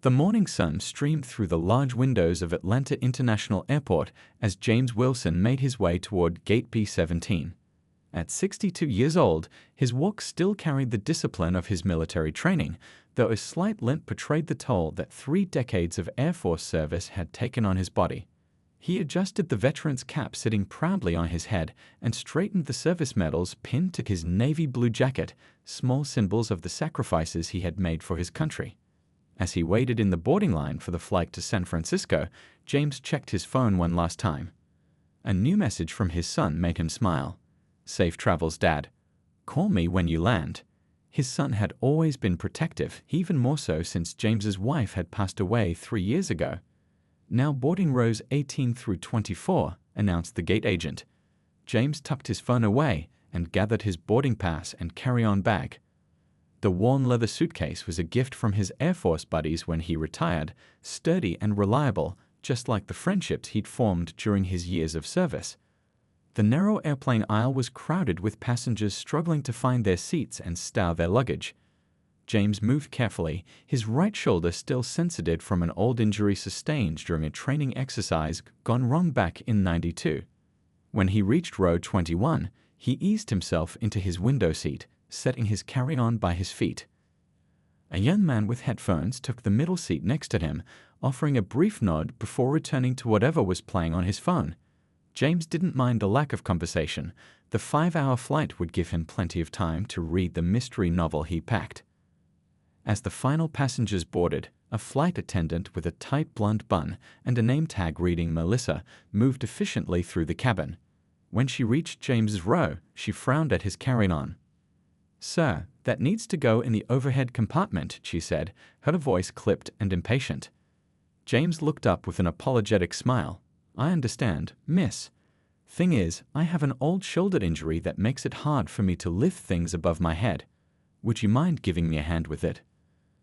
The morning sun streamed through the large windows of Atlanta International Airport as James Wilson made his way toward Gate B-17. At 62 years old, his walk still carried the discipline of his military training, though a slight limp portrayed the toll that 3 decades of Air Force service had taken on his body. He adjusted the veteran's cap sitting proudly on his head and straightened the service medals pinned to his navy blue jacket, small symbols of the sacrifices he had made for his country. As he waited in the boarding line for the flight to San Francisco, James checked his phone one last time. A new message from his son made him smile. "Safe travels, Dad. Call me when you land." His son had always been protective, even more so since James's wife had passed away 3 years ago. "Now boarding rows 18 through 24, announced the gate agent. James tucked his phone away and gathered his boarding pass and carry-on bag. The worn leather suitcase was a gift from his Air Force buddies when he retired, sturdy and reliable, just like the friendships he'd formed during his years of service. The narrow airplane aisle was crowded with passengers struggling to find their seats and stow their luggage. James moved carefully, his right shoulder still sensitive from an old injury sustained during a training exercise gone wrong back in '92. When he reached row 21, he eased himself into his window seat, setting his carry-on by his feet. A young man with headphones took the middle seat next to him, offering a brief nod before returning to whatever was playing on his phone. James didn't mind the lack of conversation. The 5-hour flight would give him plenty of time to read the mystery novel he packed. As the final passengers boarded, a flight attendant with a tight blonde bun and a name tag reading Melissa moved efficiently through the cabin. When she reached James's row, she frowned at his carry-on. "Sir, that needs to go in the overhead compartment," she said, her voice clipped and impatient. James looked up with an apologetic smile. "I understand, miss. Thing is, I have an old shoulder injury that makes it hard for me to lift things above my head. Would you mind giving me a hand with it?"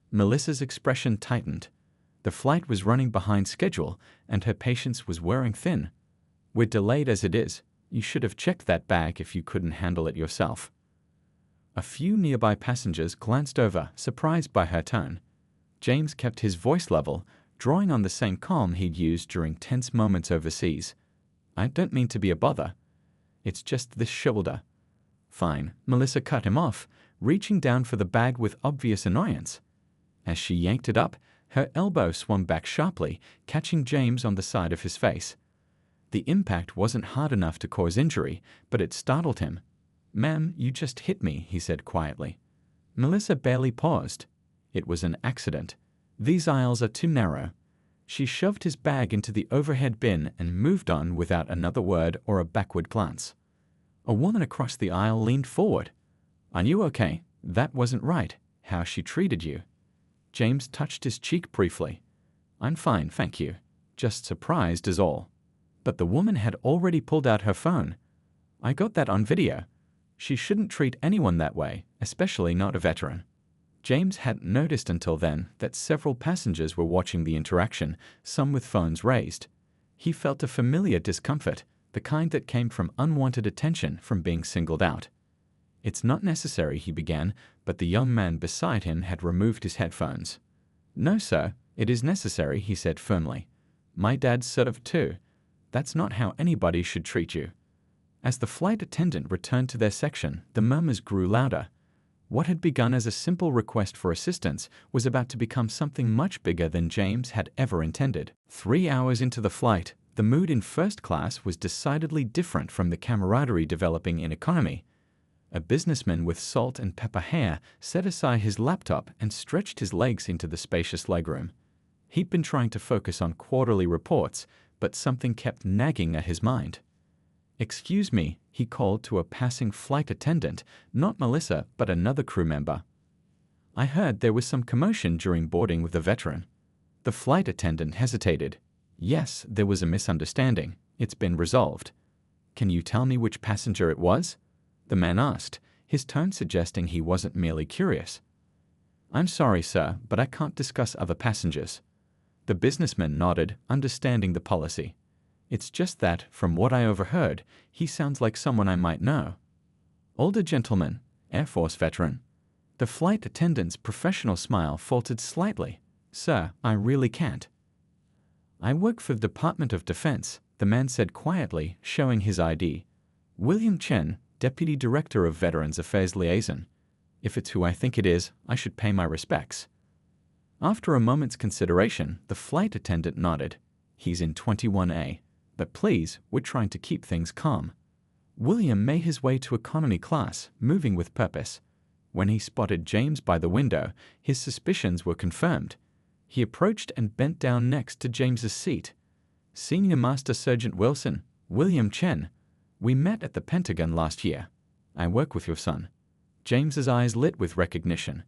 Melissa's expression tightened. The flight was running behind schedule, and her patience was wearing thin. "We're delayed as it is. You should have checked that bag if you couldn't handle it yourself." A few nearby passengers glanced over, surprised by her tone. James kept his voice level, drawing on the same calm he'd used during tense moments overseas. "I don't mean to be a bother. It's just this shoulder." "Fine," Melissa cut him off, reaching down for the bag with obvious annoyance. As she yanked it up, her elbow swung back sharply, catching James on the side of his face. The impact wasn't hard enough to cause injury, but it startled him. "Ma'am, you just hit me," he said quietly. Melissa barely paused. "It was an accident. These aisles are too narrow." She shoved his bag into the overhead bin and moved on without another word or a backward glance. A woman across the aisle leaned forward. "Are you okay? That wasn't right, how she treated you." James touched his cheek briefly. "I'm fine, thank you. Just surprised is all." But the woman had already pulled out her phone. "I got that on video. She shouldn't treat anyone that way, especially not a veteran." James hadn't noticed until then that several passengers were watching the interaction, some with phones raised. He felt a familiar discomfort, the kind that came from unwanted attention from being singled out. "It's not necessary," he began, but the young man beside him had removed his headphones. "No, sir, it is necessary," he said firmly. "My dad's sort of too. That's not how anybody should treat you." As the flight attendant returned to their section, the murmurs grew louder. What had begun as a simple request for assistance was about to become something much bigger than James had ever intended. 3 hours into the flight, the mood in first class was decidedly different from the camaraderie developing in economy. A businessman with salt and pepper hair set aside his laptop and stretched his legs into the spacious legroom. He'd been trying to focus on quarterly reports, but something kept nagging at his mind. "Excuse me," he called to a passing flight attendant, not Melissa, but another crew member. "I heard there was some commotion during boarding with the veteran." The flight attendant hesitated. "Yes, there was a misunderstanding. It's been resolved." "Can you tell me which passenger it was?" the man asked, his tone suggesting he wasn't merely curious. "I'm sorry, sir, but I can't discuss other passengers." The businessman nodded, understanding the policy. "It's just that, from what I overheard, he sounds like someone I might know." "Older gentleman, Air Force veteran." The flight attendant's professional smile faltered slightly. Sir, I really can't. I work for the Department of Defense, the man said quietly, showing his ID. William Chen, Deputy Director of Veterans Affairs Liaison. If it's who I think it is, I should pay my respects. After a moment's consideration, the flight attendant nodded. He's in 21A. But please, we're trying to keep things calm. William made his way to economy class, moving with purpose. When he spotted James by the window, his suspicions were confirmed. He approached and bent down next to James's seat. Senior Master Sergeant Wilson, William Chen. We met at the Pentagon last year. I work with your son. James's eyes lit with recognition.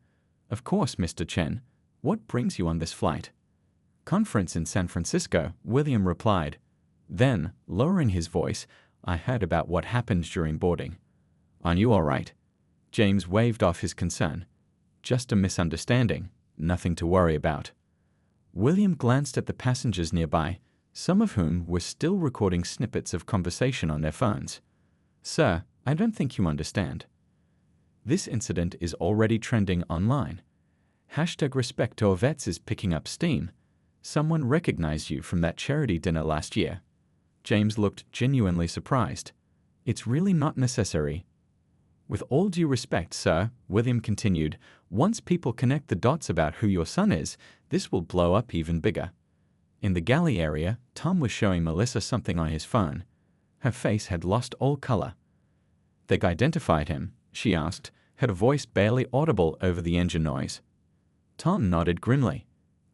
Of course, Mr. Chen. What brings you on this flight? Conference in San Francisco, William replied. Then, lowering his voice, I heard about what happened during boarding. Aren't you all right? James waved off his concern. Just a misunderstanding. Nothing to worry about. William glanced at the passengers nearby, some of whom were still recording snippets of conversation on their phones. Sir, I don't think you understand. This incident is already trending online. #Respect to our vets is picking up steam. Someone recognized you from that charity dinner last year. James looked genuinely surprised. It's really not necessary. With all due respect, sir, William continued, once people connect the dots about who your son is, this will blow up even bigger. In the galley area, Tom was showing Melissa something on his phone. Her face had lost all color. They identified him, she asked, her voice barely audible over the engine noise. Tom nodded grimly.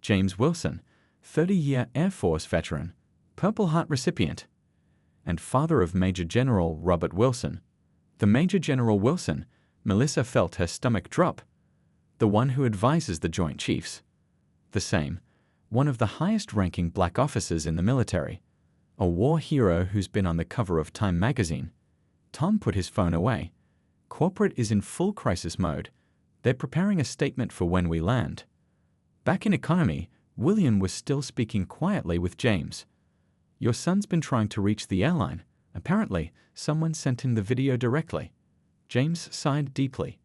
James Wilson, 30-year Air Force veteran, Purple Heart recipient, and father of Major General Robert Wilson. The Major General Wilson, Melissa felt her stomach drop. The one who advises the Joint Chiefs. The same, one of the highest-ranking black officers in the military. A war hero who's been on the cover of Time magazine. Tom put his phone away. Corporate is in full crisis mode. They're preparing a statement for when we land. Back in economy, William was still speaking quietly with James. Your son's been trying to reach the airline. Apparently, someone sent him the video directly. James sighed deeply.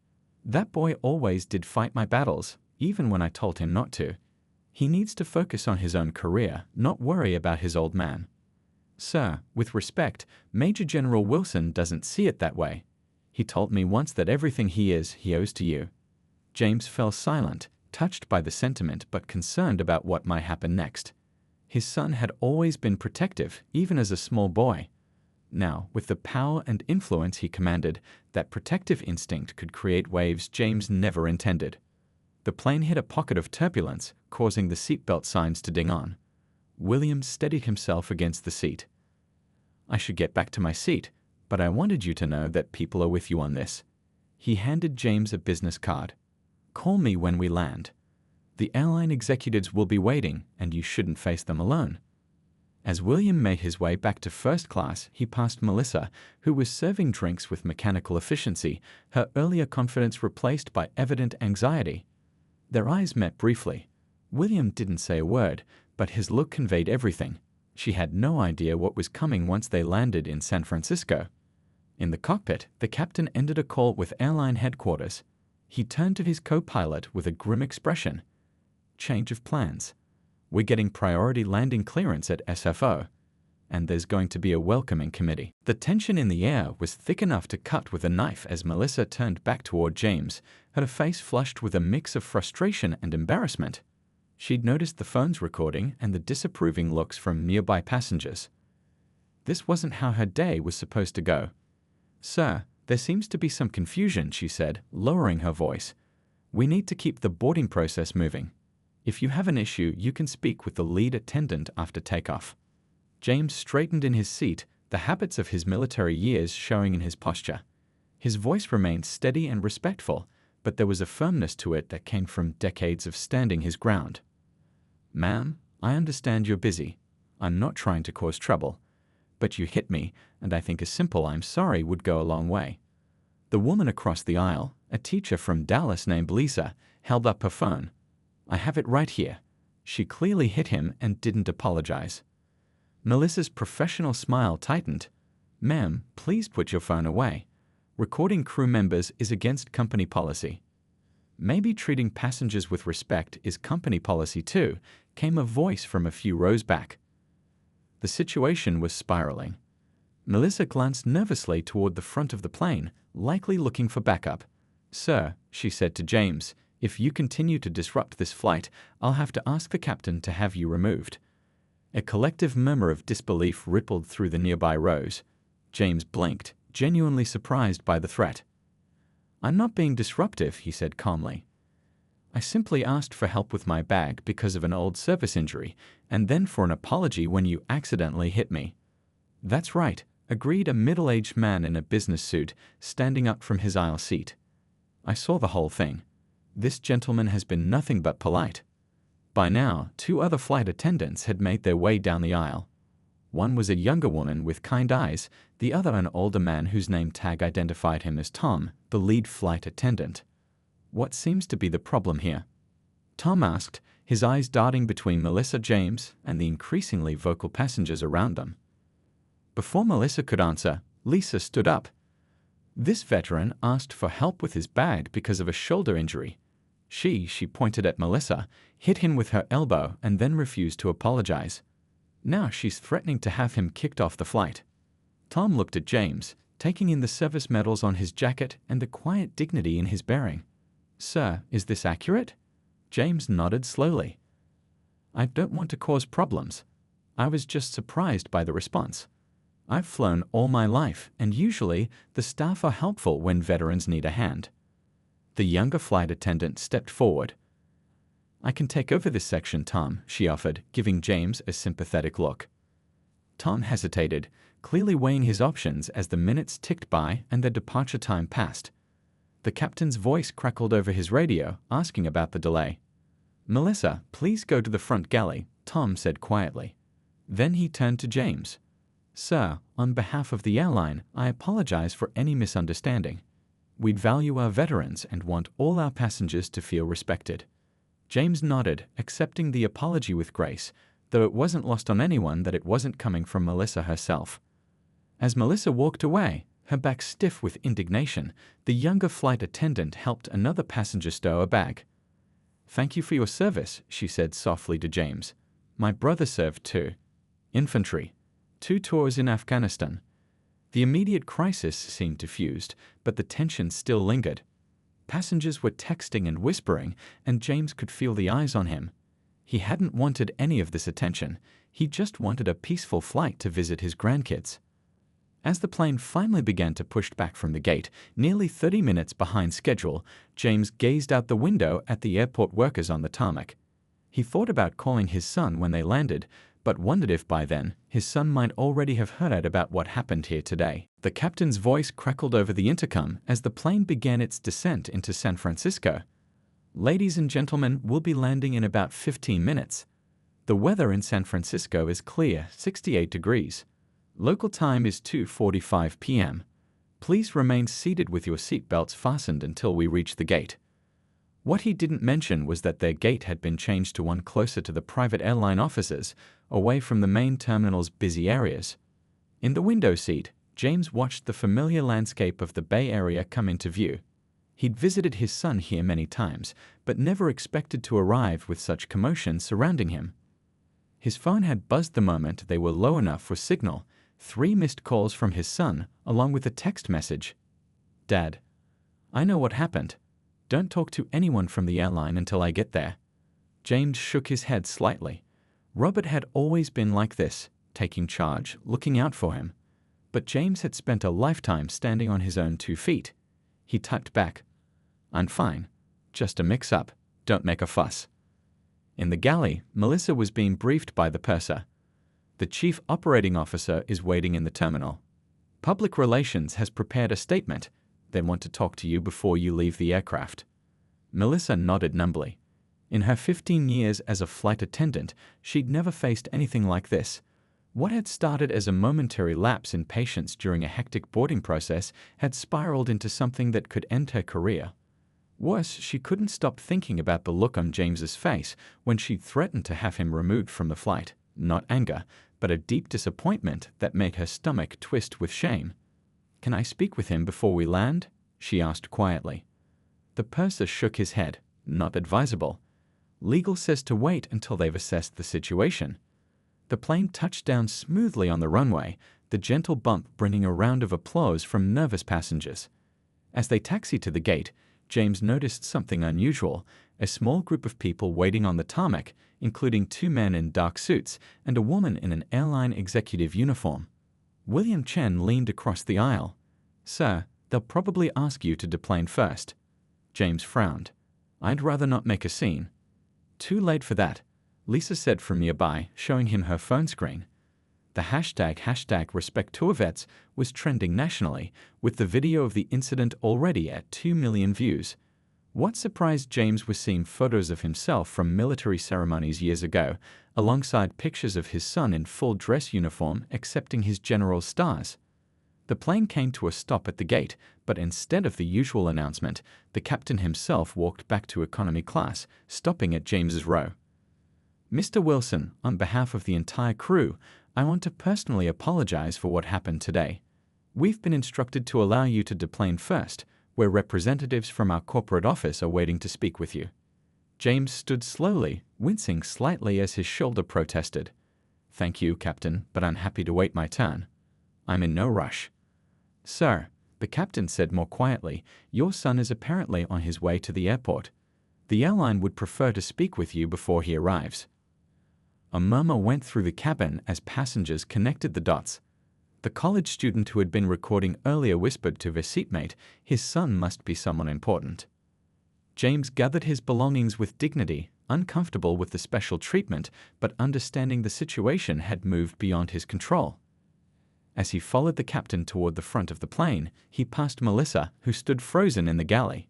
That boy always did fight my battles, even when I told him not to. He needs to focus on his own career, not worry about his old man. Sir, with respect, Major General Wilson doesn't see it that way. He told me once that everything he is, he owes to you. James fell silent, touched by the sentiment but concerned about what might happen next. His son had always been protective, even as a small boy. Now, with the power and influence he commanded, that protective instinct could create waves James never intended. The plane hit a pocket of turbulence, causing the seatbelt signs to ding on. William steadied himself against the seat. I should get back to my seat, but I wanted you to know that people are with you on this. He handed James a business card. Call me when we land. The airline executives will be waiting, and you shouldn't face them alone. As William made his way back to first class, he passed Melissa, who was serving drinks with mechanical efficiency, her earlier confidence replaced by evident anxiety. Their eyes met briefly. William didn't say a word, but his look conveyed everything. She had no idea what was coming once they landed in San Francisco. In the cockpit, the captain ended a call with airline headquarters. He turned to his co-pilot with a grim expression. Change of plans. We're getting priority landing clearance at SFO, and there's going to be a welcoming committee. The tension in the air was thick enough to cut with a knife as Melissa turned back toward James, her face flushed with a mix of frustration and embarrassment. She'd noticed the phone's recording and the disapproving looks from nearby passengers. This wasn't how her day was supposed to go. Sir, there seems to be some confusion, she said, lowering her voice. We need to keep the boarding process moving. If you have an issue, you can speak with the lead attendant after takeoff. James straightened in his seat, the habits of his military years showing in his posture. His voice remained steady and respectful, but there was a firmness to it that came from decades of standing his ground. Ma'am, I understand you're busy. I'm not trying to cause trouble. But you hit me, and I think a simple I'm sorry would go a long way. The woman across the aisle, a teacher from Dallas named Lisa, held up her phone. I have it right here. She clearly hit him and didn't apologize. Melissa's professional smile tightened. Ma'am, please put your phone away. Recording crew members is against company policy. Maybe treating passengers with respect is company policy too, came a voice from a few rows back. The situation was spiraling. Melissa glanced nervously toward the front of the plane, likely looking for backup. "Sir," she said to James, "if you continue to disrupt this flight, I'll have to ask the captain to have you removed." A collective murmur of disbelief rippled through the nearby rows. James blinked, genuinely surprised by the threat. "I'm not being disruptive," he said calmly. "I simply asked for help with my bag because of an old service injury, and then for an apology when you accidentally hit me." "That's right," agreed a middle-aged man in a business suit, standing up from his aisle seat. "I saw the whole thing. This gentleman has been nothing but polite." By now, 2 other flight attendants had made their way down the aisle. One was a younger woman with kind eyes, the other an older man whose name tag identified him as Tom, the lead flight attendant. "What seems to be the problem here?" Tom asked, his eyes darting between Melissa, James, and the increasingly vocal passengers around them. Before Melissa could answer, Lisa stood up. "This veteran asked for help with his bag because of a shoulder injury. She pointed at Melissa, hit him with her elbow and then refused to apologize. Now she's threatening to have him kicked off the flight." Tom looked at James, taking in the service medals on his jacket and the quiet dignity in his bearing. "Sir, is this accurate?" James nodded slowly. "I don't want to cause problems. I was just surprised by the response. I've flown all my life, and usually the staff are helpful when veterans need a hand." The younger flight attendant stepped forward. "I can take over this section, Tom," she offered, giving James a sympathetic look. Tom hesitated, clearly weighing his options as the minutes ticked by and their departure time passed. The captain's voice crackled over his radio, asking about the delay. "Melissa, please go to the front galley," Tom said quietly. Then he turned to James. "Sir, on behalf of the airline, I apologize for any misunderstanding. We'd value our veterans and want all our passengers to feel respected." James nodded, accepting the apology with grace, though it wasn't lost on anyone that it wasn't coming from Melissa herself. As Melissa walked away, her back stiff with indignation, the younger flight attendant helped another passenger stow a bag. "Thank you for your service," she said softly to James. "My brother served too. Infantry. 2 tours in Afghanistan." The immediate crisis seemed diffused, but the tension still lingered. Passengers were texting and whispering, and James could feel the eyes on him. He hadn't wanted any of this attention. He just wanted a peaceful flight to visit his grandkids. As the plane finally began to push back from the gate, nearly 30 minutes behind schedule, James gazed out the window at the airport workers on the tarmac. He thought about calling his son when they landed, but wondered if by then his son might already have heard about what happened here today. The captain's voice crackled over the intercom as the plane began its descent into San Francisco. "Ladies and gentlemen, we'll be landing in about 15 minutes. The weather in San Francisco is clear, 68 degrees. Local time is 2:45 p.m. Please remain seated with your seatbelts fastened until we reach the gate." What he didn't mention was that their gate had been changed to one closer to the private airline offices, away from the main terminal's busy areas. In the window seat, James watched the familiar landscape of the Bay Area come into view. He'd visited his son here many times, but never expected to arrive with such commotion surrounding him. His phone had buzzed the moment they were low enough for signal, 3 missed calls from his son, along with a text message. "Dad, I know what happened. Don't talk to anyone from the airline until I get there." James shook his head slightly. Robert had always been like this, taking charge, looking out for him. But James had spent a lifetime standing on his own 2 feet. He typed back, "I'm fine. Just a mix-up. Don't make a fuss." In the galley, Melissa was being briefed by the purser. "The chief operating officer is waiting in the terminal. Public relations has prepared a statement. They want to talk to you before you leave the aircraft." Melissa nodded numbly. In her 15 years as a flight attendant, she'd never faced anything like this. What had started as a momentary lapse in patience during a hectic boarding process had spiraled into something that could end her career. Worse, she couldn't stop thinking about the look on James's face when she threatened to have him removed from the flight. Not anger, but a deep disappointment that made her stomach twist with shame. "Can I speak with him before we land?" she asked quietly. The purser shook his head. Not advisable. Legal says to wait until they've assessed the situation. The plane touched down smoothly on the runway, the gentle bump bringing a round of applause from nervous passengers. As they taxied to the gate, James noticed something unusual: a small group of people waiting on the tarmac, including 2 men in dark suits and a woman in an airline executive uniform. William Chen leaned across the aisle. "Sir, they'll probably ask you to deplane first." James frowned. "I'd rather not make a scene." "Too late for that," Lisa said from nearby, showing him her phone screen. The hashtag #RespectTourVets was trending nationally, with the video of the incident already at 2 million views. What surprised James was seeing photos of himself from military ceremonies years ago, alongside pictures of his son in full dress uniform accepting his general's stars. The plane came to a stop at the gate, but instead of the usual announcement, the captain himself walked back to economy class, stopping at James's row. "Mr. Wilson, on behalf of the entire crew, I want to personally apologize for what happened today. We've been instructed to allow you to deplane first, where representatives from our corporate office are waiting to speak with you." James stood slowly, wincing slightly as his shoulder protested. "Thank you, Captain, but I'm happy to wait my turn. I'm in no rush." "Sir," the captain said more quietly, "your son is apparently on his way to the airport. The airline would prefer to speak with you before he arrives." A murmur went through the cabin as passengers connected the dots. The college student who had been recording earlier whispered to their seatmate, his son must be someone important. James gathered his belongings with dignity, uncomfortable with the special treatment, but understanding the situation had moved beyond his control. As he followed the captain toward the front of the plane, he passed Melissa, who stood frozen in the galley.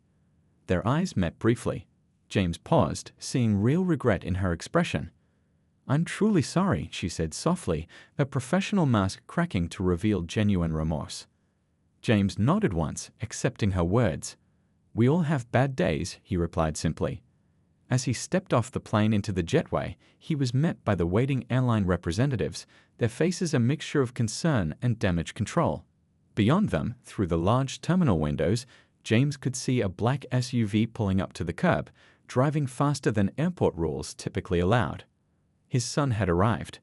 Their eyes met briefly. James paused, seeing real regret in her expression. "I'm truly sorry," she said softly, a professional mask cracking to reveal genuine remorse. James nodded once, accepting her words. "We all have bad days," he replied simply. As he stepped off the plane into the jetway, he was met by the waiting airline representatives, their faces a mixture of concern and damage control. Beyond them, through the large terminal windows, James could see a black SUV pulling up to the curb, driving faster than airport rules typically allowed. His son had arrived.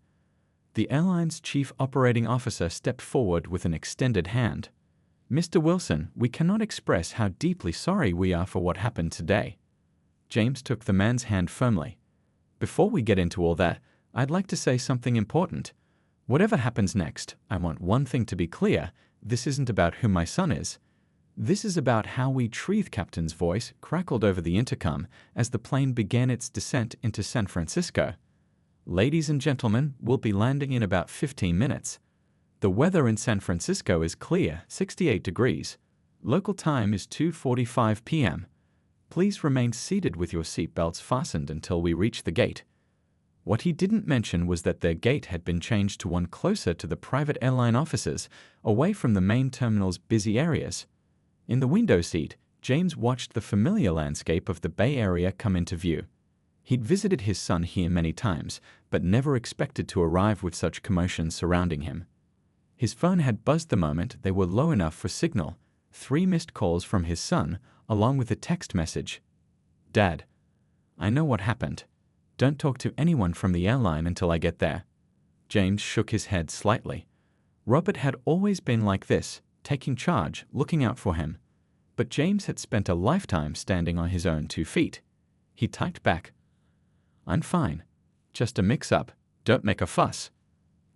The airline's chief operating officer stepped forward with an extended hand. "Mr. Wilson, we cannot express how deeply sorry we are for what happened today." James took the man's hand firmly. "Before we get into all that, I'd like to say something important. Whatever happens next, I want one thing to be clear: this isn't about who my son is. This is about how we treat." Captain's voice crackled over the intercom as the plane began its descent into San Francisco. "Ladies and gentlemen, we'll be landing in about 15 minutes. The weather in San Francisco is clear, 68 degrees. Local time is 2:45 p.m. Please remain seated with your seatbelts fastened until we reach the gate." What he didn't mention was that their gate had been changed to one closer to the private airline offices, away from the main terminal's busy areas. In the window seat, James watched the familiar landscape of the Bay Area come into view. He'd visited his son here many times, but never expected to arrive with such commotion surrounding him. His phone had buzzed the moment they were low enough for signal. 3 missed calls from his son, along with a text message. "Dad, I know what happened. Don't talk to anyone from the airline until I get there." James shook his head slightly. Robert had always been like this, taking charge, looking out for him. But James had spent a lifetime standing on his own 2 feet. He typed back, "I'm fine. Just a mix-up. Don't make a fuss."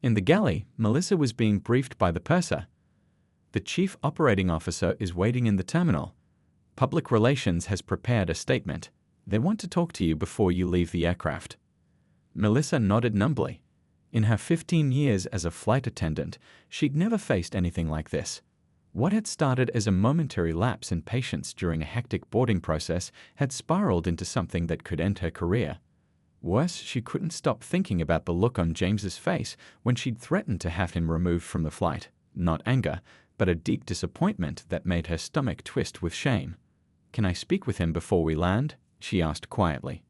In the galley, Melissa was being briefed by the purser. "The chief operating officer is waiting in the terminal. Public Relations has prepared a statement. They want to talk to you before you leave the aircraft." Melissa nodded numbly. In her 15 years as a flight attendant, she'd never faced anything like this. What had started as a momentary lapse in patience during a hectic boarding process had spiraled into something that could end her career. Worse, she couldn't stop thinking about the look on James's face when she'd threatened to have him removed from the flight. Not anger, but a deep disappointment that made her stomach twist with shame. "Can I speak with him before we land?" she asked quietly.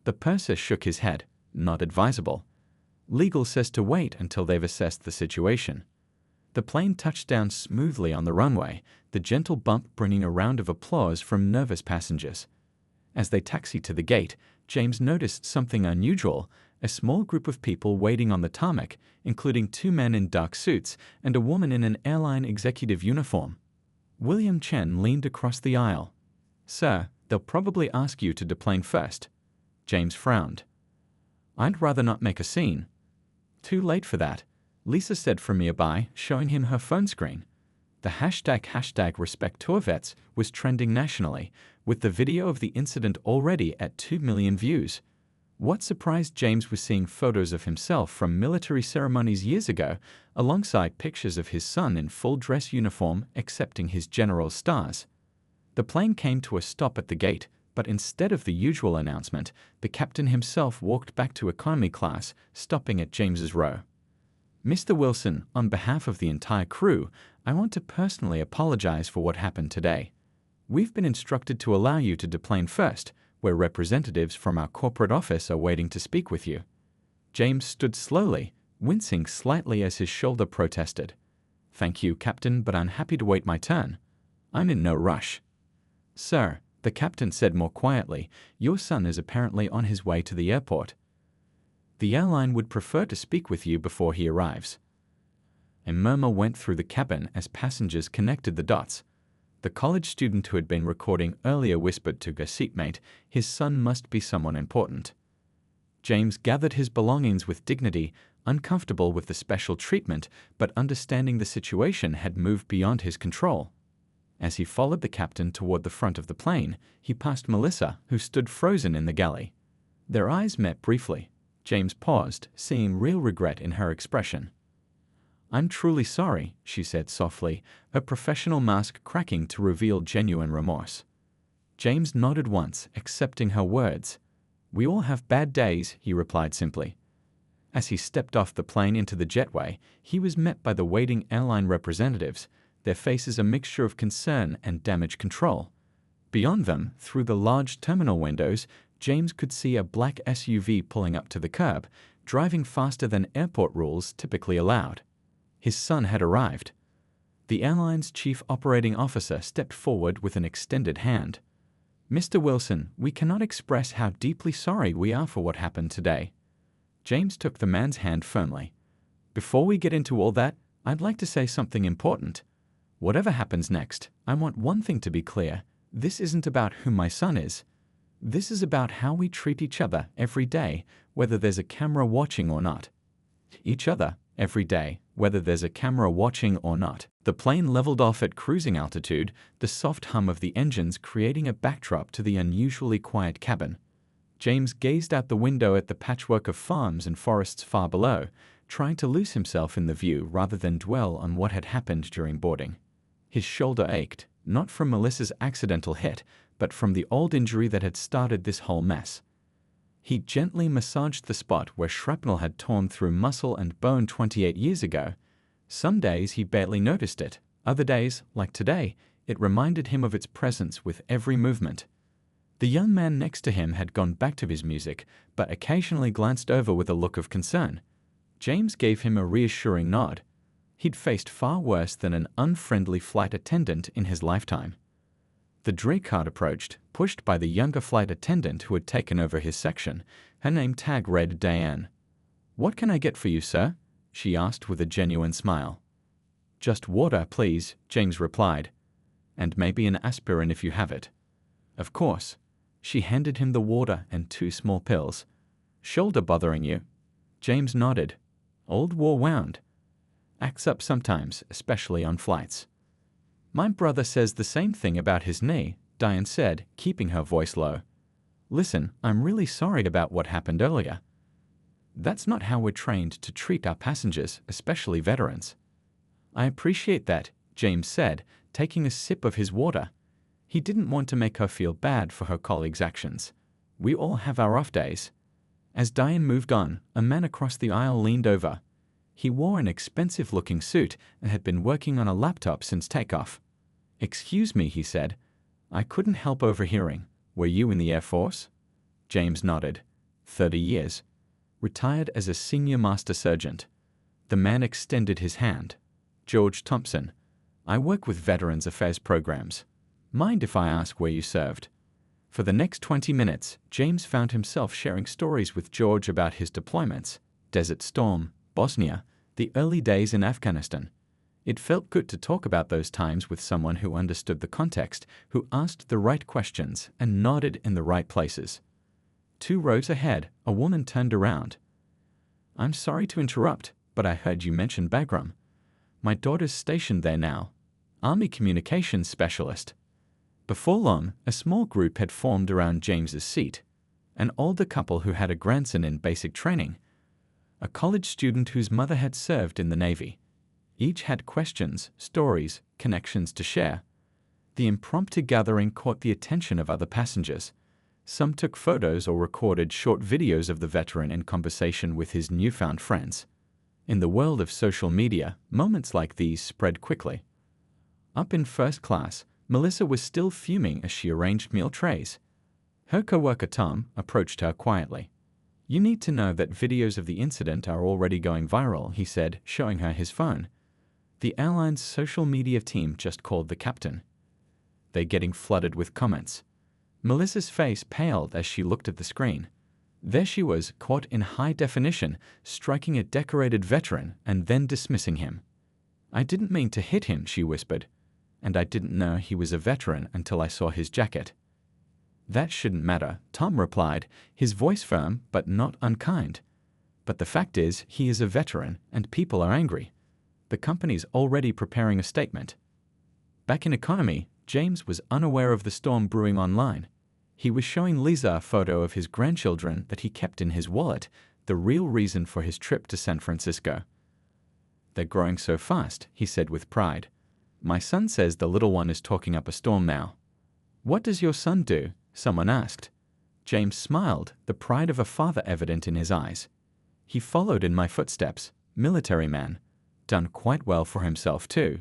The purser shook his head. "Not advisable. Legal says to wait until they've assessed the situation." The plane touched down smoothly on the runway, the gentle bump bringing a round of applause from nervous passengers. As they taxied to the gate, James noticed something unusual: a small group of people waiting on the tarmac, including 2 men in dark suits and a woman in an airline executive uniform. William Chen leaned across the aisle. "Sir, they'll probably ask you to deplane first." James frowned. "I'd rather not make a scene." "Too late for that," Lisa said from nearby, showing him her phone screen. The hashtag Respect Tour Vets was trending nationally, with the video of the incident already at 2 million views. What surprised James was seeing photos of himself from military ceremonies years ago, alongside pictures of his son in full dress uniform accepting his general's stars. The plane came to a stop at the gate, but instead of the usual announcement, the captain himself walked back to economy class, stopping at James's row. "Mr. Wilson, on behalf of the entire crew, I want to personally apologize for what happened today. We've been instructed to allow you to deplane first, where representatives from our corporate office are waiting to speak with you." James stood slowly, wincing slightly as his shoulder protested. "Thank you, Captain, but I'm happy to wait my turn. I'm in no rush." "Sir," the captain said more quietly, "your son is apparently on his way to the airport. The airline would prefer to speak with you before he arrives." A murmur went through the cabin as passengers connected the dots. The college student who had been recording earlier whispered to her seatmate, his son must be someone important. James gathered his belongings with dignity, uncomfortable with the special treatment, but understanding the situation had moved beyond his control. As he followed the captain toward the front of the plane, he passed Melissa, who stood frozen in the galley. Their eyes met briefly. James paused, seeing real regret in her expression. "I'm truly sorry," she said softly, her professional mask cracking to reveal genuine remorse. James nodded once, accepting her words. "We all have bad days," he replied simply. As he stepped off the plane into the jetway, he was met by the waiting airline representatives, their faces a mixture of concern and damage control. Beyond them, through the large terminal windows, James could see a black SUV pulling up to the curb, driving faster than airport rules typically allowed. His son had arrived. The airline's chief operating officer stepped forward with an extended hand. "Mr. Wilson, we cannot express how deeply sorry we are for what happened today." James took the man's hand firmly. "Before we get into all that, I'd like to say something important. Whatever happens next, I want one thing to be clear. This isn't about who my son is. This is about how we treat each other every day, whether there's a camera watching or not. Each other, every day, whether there's a camera watching or not." The plane leveled off at cruising altitude, the soft hum of the engines creating a backdrop to the unusually quiet cabin. James gazed out the window at the patchwork of farms and forests far below, trying to lose himself in the view rather than dwell on what had happened during boarding. His shoulder ached, not from Melissa's accidental hit, but from the old injury that had started this whole mess. He gently massaged the spot where shrapnel had torn through muscle and bone 28 years ago. Some days he barely noticed it. Other days, like today, it reminded him of its presence with every movement. The young man next to him had gone back to his music, but occasionally glanced over with a look of concern. James gave him a reassuring nod. He'd faced far worse than an unfriendly flight attendant in his lifetime. The Drake cart approached, pushed by the younger flight attendant who had taken over his section. Her name tag read Diane. "What can I get for you, sir?" she asked with a genuine smile. "Just water, please," James replied. "And maybe an aspirin if you have it." "Of course." She handed him the water and 2 small pills. "Shoulder bothering you?" James nodded. "Old war wound. Acts up sometimes, especially on flights." "My brother says the same thing about his knee," Diane said, keeping her voice low. "Listen, I'm really sorry about what happened earlier. That's not how we're trained to treat our passengers, especially veterans." "I appreciate that," James said, taking a sip of his water. He didn't want to make her feel bad for her colleague's actions. We all have our off days. As Diane moved on, a man across the aisle leaned over. He wore an expensive-looking suit and had been working on a laptop since takeoff. "Excuse me," he said. "I couldn't help overhearing. Were you in the Air Force?" James nodded. 30 years. Retired as a senior master sergeant. The man extended his hand. George Thompson. I work with Veterans Affairs programs. Mind if I ask where you served? For the next 20 minutes, James found himself sharing stories with George about his deployments, Desert Storm, Bosnia, the early days in Afghanistan. It felt good to talk about those times with someone who understood the context, who asked the right questions and nodded in the right places. 2 rows ahead, a woman turned around. I'm sorry to interrupt, but I heard you mention Bagram. My daughter's stationed there now. Army Communications Specialist. Before long, a small group had formed around James's seat. An older couple who had a grandson in basic training. A college student whose mother had served in the Navy. Each had questions, stories, connections to share. The impromptu gathering caught the attention of other passengers. Some took photos or recorded short videos of the veteran in conversation with his newfound friends. In the world of social media, moments like these spread quickly. Up in first class, Melissa was still fuming as she arranged meal trays. Her co-worker Tom approached her quietly. You need to know that videos of the incident are already going viral, he said, showing her his phone. The airline's social media team just called the captain. They're getting flooded with comments. Melissa's face paled as she looked at the screen. There she was, caught in high definition, striking a decorated veteran and then dismissing him. I didn't mean to hit him, she whispered. And I didn't know he was a veteran until I saw his jacket. That shouldn't matter, Tom replied, his voice firm but not unkind. But the fact is, he is a veteran and people are angry. The company's already preparing a statement. Back in economy, James was unaware of the storm brewing online. He was showing Lisa a photo of his grandchildren that he kept in his wallet, the real reason for his trip to San Francisco. They're growing so fast, he said with pride. My son says the little one is talking up a storm now. What does your son do? Someone asked. James smiled, the pride of a father evident in his eyes. He followed in my footsteps, military man. Done quite well for himself too.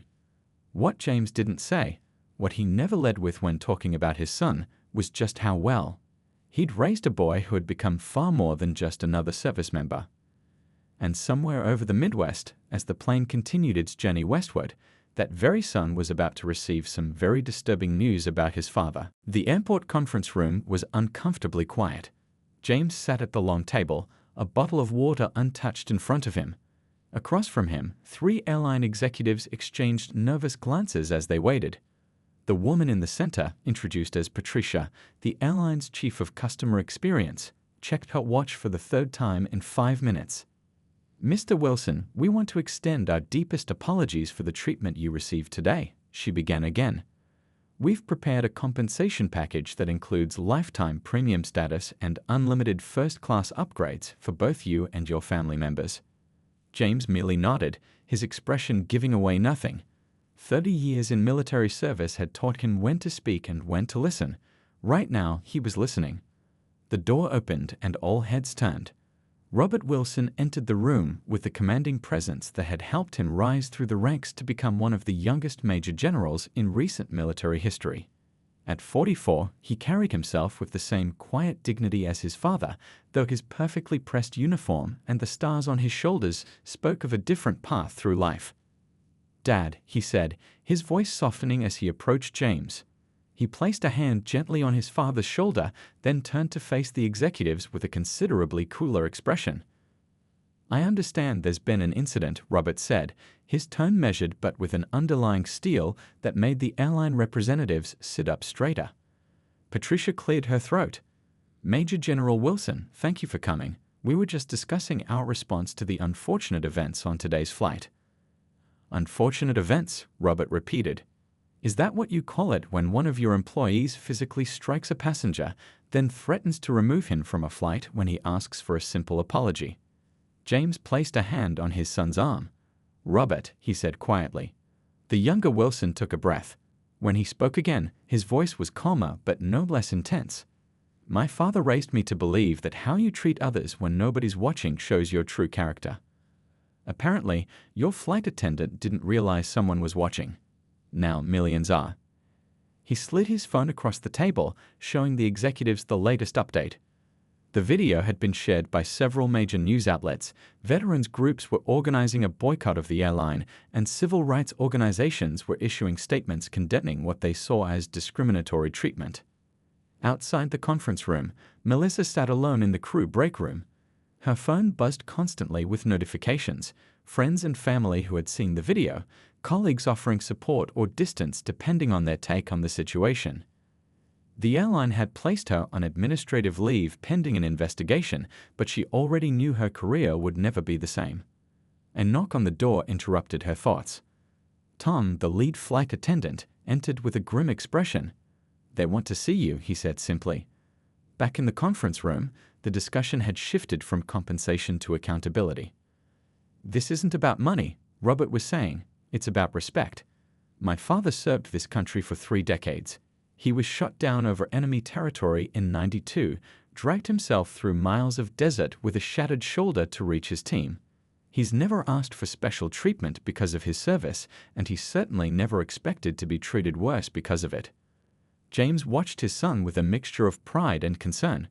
What James didn't say, what he never led with when talking about his son, was just how well. He'd raised a boy who had become far more than just another service member. And somewhere over the Midwest, as the plane continued its journey westward, that very son was about to receive some very disturbing news about his father. The airport conference room was uncomfortably quiet. James sat at the long table, a bottle of water untouched in front of him. Across from him, 3 airline executives exchanged nervous glances as they waited. The woman in the center, introduced as Patricia, the airline's chief of customer experience, checked her watch for the 3rd time in 5 minutes. Mr. Wilson, we want to extend our deepest apologies for the treatment you received today, she began again. We've prepared a compensation package that includes lifetime premium status and unlimited first-class upgrades for both you and your family members. James merely nodded, his expression giving away nothing. 30 years in military service had taught him when to speak and when to listen. Right now, he was listening. The door opened and all heads turned. Robert Wilson entered the room with the commanding presence that had helped him rise through the ranks to become one of the youngest major generals in recent military history. At 44, he carried himself with the same quiet dignity as his father, though his perfectly pressed uniform and the stars on his shoulders spoke of a different path through life. Dad, he said, his voice softening as he approached James. He placed a hand gently on his father's shoulder, then turned to face the executives with a considerably cooler expression. I understand there's been an incident, Robert said, his tone measured but with an underlying steel that made the airline representatives sit up straighter. Patricia cleared her throat. Major General Wilson, thank you for coming. We were just discussing our response to the unfortunate events on today's flight. Unfortunate events, Robert repeated. Is that what you call it when one of your employees physically strikes a passenger, then threatens to remove him from a flight when he asks for a simple apology? James placed a hand on his son's arm. Robert, he said quietly. The younger Wilson took a breath. When he spoke again, his voice was calmer but no less intense. My father raised me to believe that how you treat others when nobody's watching shows your true character. Apparently, your flight attendant didn't realize someone was watching. Now millions are. He slid his phone across the table, showing the executives the latest update. The video had been shared by several major news outlets. Veterans groups were organizing a boycott of the airline, and civil rights organizations were issuing statements condemning what they saw as discriminatory treatment. Outside the conference room, Melissa sat alone in the crew break room. Her phone buzzed constantly with notifications, friends and family who had seen the video, colleagues offering support or distance depending on their take on the situation. The airline had placed her on administrative leave pending an investigation, but she already knew her career would never be the same. A knock on the door interrupted her thoughts. Tom, the lead flight attendant, entered with a grim expression. "They want to see you," he said simply. Back in the conference room, the discussion had shifted from compensation to accountability. "This isn't about money," Robert was saying. "It's about respect. My father served this country for 3 decades. He was shot down over enemy territory in '92, dragged himself through miles of desert with a shattered shoulder to reach his team. He's never asked for special treatment because of his service, and he certainly never expected to be treated worse because of it." James watched his son with a mixture of pride and concern.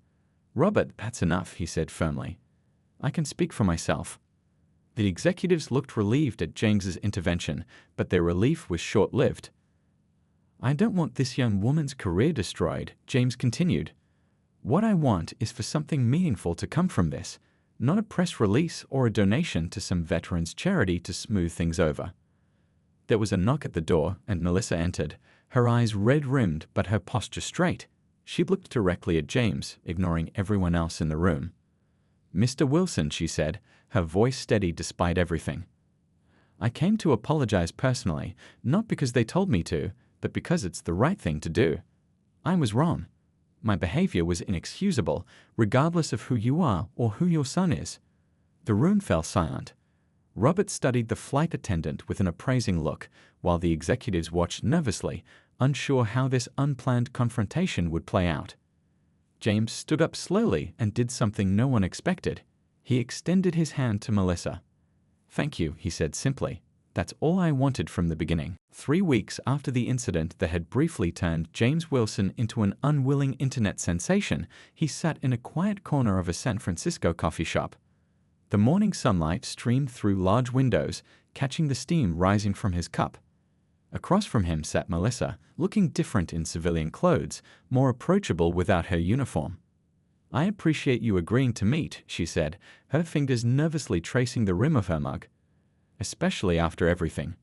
"Robert, that's enough," he said firmly. "I can speak for myself." The executives looked relieved at James's intervention, but their relief was short-lived. "I don't want this young woman's career destroyed," James continued. "What I want is for something meaningful to come from this, not a press release or a donation to some veterans charity to smooth things over." There was a knock at the door, and Melissa entered, her eyes red-rimmed but her posture straight. She looked directly at James, ignoring everyone else in the room. "Mr. Wilson," she said, her voice steady despite everything. "I came to apologize personally, not because they told me to, but because it's the right thing to do. I was wrong. My behavior was inexcusable, regardless of who you are or who your son is." The room fell silent. Robert studied the flight attendant with an appraising look, while the executives watched nervously, unsure how this unplanned confrontation would play out. James stood up slowly and did something no one expected. He extended his hand to Melissa. "Thank you," he said simply. "That's all I wanted from the beginning." 3 weeks after the incident that had briefly turned James Wilson into an unwilling internet sensation, he sat in a quiet corner of a San Francisco coffee shop. The morning sunlight streamed through large windows, catching the steam rising from his cup. Across from him sat Melissa, looking different in civilian clothes, more approachable without her uniform. "I appreciate you agreeing to meet," she said, her fingers nervously tracing the rim of her mug. "Especially after everything."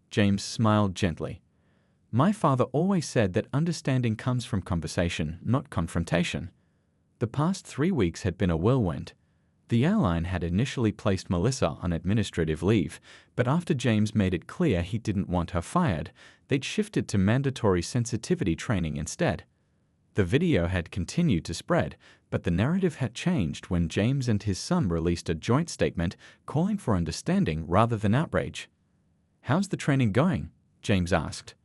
James smiled gently. "My father always said that understanding comes from conversation, not confrontation." The past 3 weeks had been a whirlwind. The airline had initially placed Melissa on administrative leave, but after James made it clear he didn't want her fired, they'd shifted to mandatory sensitivity training instead. The video had continued to spread, but the narrative had changed when James and his son released a joint statement calling for understanding rather than outrage. "How's the training going?" James asked.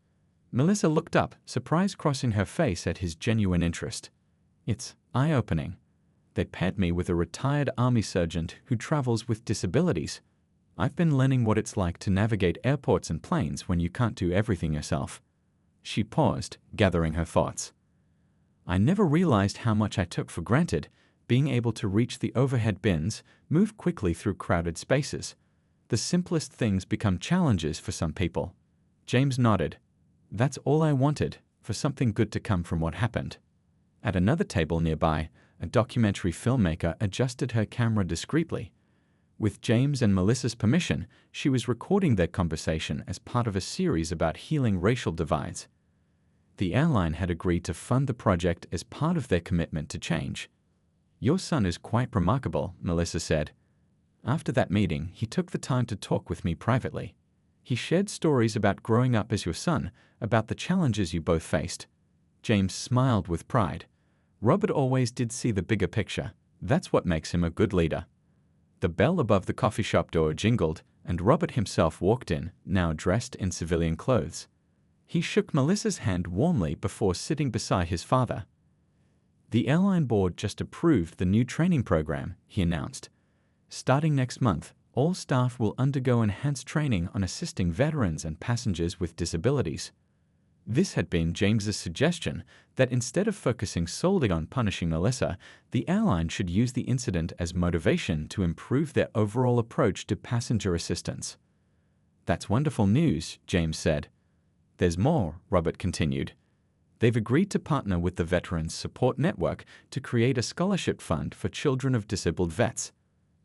Melissa looked up, surprise crossing her face at his genuine interest. "It's eye-opening. They paired me with a retired Army sergeant who travels with disabilities. I've been learning what it's like to navigate airports and planes when you can't do everything yourself." She paused, gathering her thoughts. "I never realized how much I took for granted, being able to reach the overhead bins, move quickly through crowded spaces. The simplest things become challenges for some people." James nodded. "That's all I wanted, for something good to come from what happened." At another table nearby, a documentary filmmaker adjusted her camera discreetly. With James and Melissa's permission, she was recording their conversation as part of a series about healing racial divides. The airline had agreed to fund the project as part of their commitment to change. "Your son is quite remarkable," Melissa said. "After that meeting, he took the time to talk with me privately. He shared stories about growing up as your son, about the challenges you both faced." James smiled with pride. Robert always did see the bigger picture. That's what makes him a good leader. The bell above the coffee shop door jingled, and Robert himself walked in, now dressed in civilian clothes. He shook Melissa's hand warmly before sitting beside his father. "The airline board just approved the new training program," he announced. "Starting next month, all staff will undergo enhanced training on assisting veterans and passengers with disabilities." This had been James's suggestion that instead of focusing solely on punishing Melissa, the airline should use the incident as motivation to improve their overall approach to passenger assistance. "That's wonderful news," James said. "There's more," Robert continued. "They've agreed to partner with the Veterans Support Network to create a scholarship fund for children of disabled vets."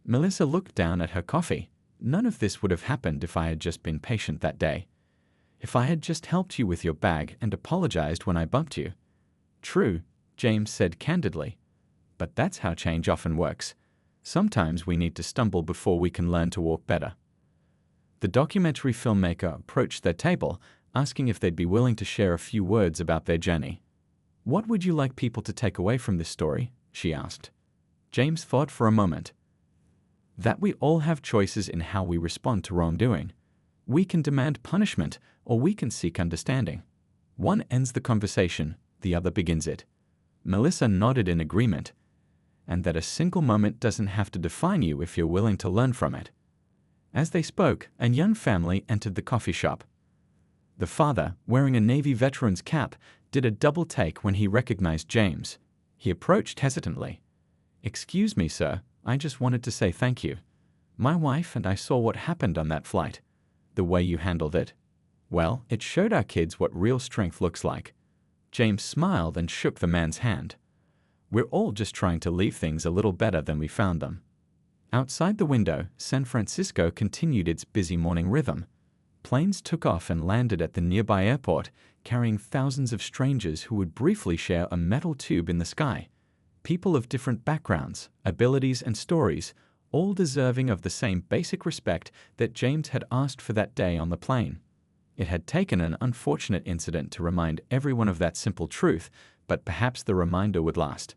Melissa looked down at her coffee. "None of this would have happened if I had just been patient that day. If I had just helped you with your bag and apologized when I bumped you." "True," James said candidly. "But that's how change often works. Sometimes we need to stumble before we can learn to walk better." The documentary filmmaker approached their table, asking if they'd be willing to share a few words about their journey. "What would you like people to take away from this story?" she asked. James thought for a moment. "That we all have choices in how we respond to wrongdoing. We can demand punishment, or we can seek understanding. One ends the conversation, the other begins it." Melissa nodded in agreement. "And that a single moment doesn't have to define you if you're willing to learn from it." As they spoke, a young family entered the coffee shop. The father, wearing a Navy veteran's cap, did a double take when he recognized James. He approached hesitantly. "Excuse me, sir, I just wanted to say thank you. My wife and I saw what happened on that flight. The way you handled it, well, it showed our kids what real strength looks like." James smiled and shook the man's hand. "We're all just trying to leave things a little better than we found them." Outside the window, San Francisco continued its busy morning rhythm. Planes took off and landed at the nearby airport, carrying thousands of strangers who would briefly share a metal tube in the sky. People of different backgrounds, abilities, and stories, all deserving of the same basic respect that James had asked for that day on the plane. It had taken an unfortunate incident to remind everyone of that simple truth, but perhaps the reminder would last.